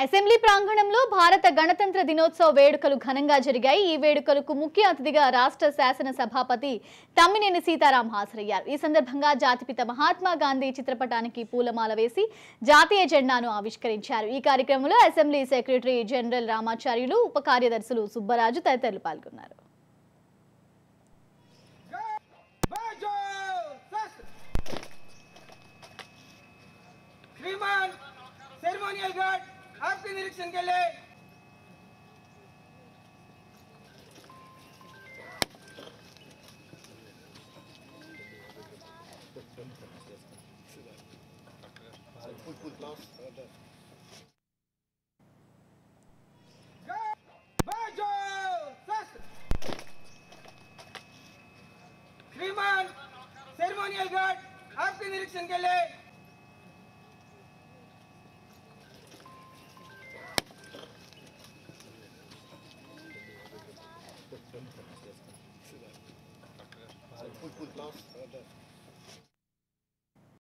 Assembly ప్రాంగణంలో భారత గణతంత్ర దినోత్సవ వేడుకలు ఘనంగా జరిగాయి। ఈ వేడుకలకు ముఖ్య అతిథిగా రాష్ట్ర శాసన సభాపతి తమ్మినేని సీతారాం హాజరయ్యారు। ఈ సందర్భంగా జాతిపిత మహాత్మా గాంధీ చిత్రపటానికి పూలమాల వేసి జాతీయ జెండాను ఆవిష్కరించారు। ఈ కార్యక్రమంలో అసెంబ్లీ సెక్రటరీ జనరల్ రామాచార్యులు, ఉప కార్యదర్శులు సుబ్బరాజు తదితరులు పాల్గొన్నారు। सेरेमोनियल गार्ड आपके निरीक्षण के लिए श्रीमान सेरेमोनियल गार्ड आपके निरीक्षण के लिए full class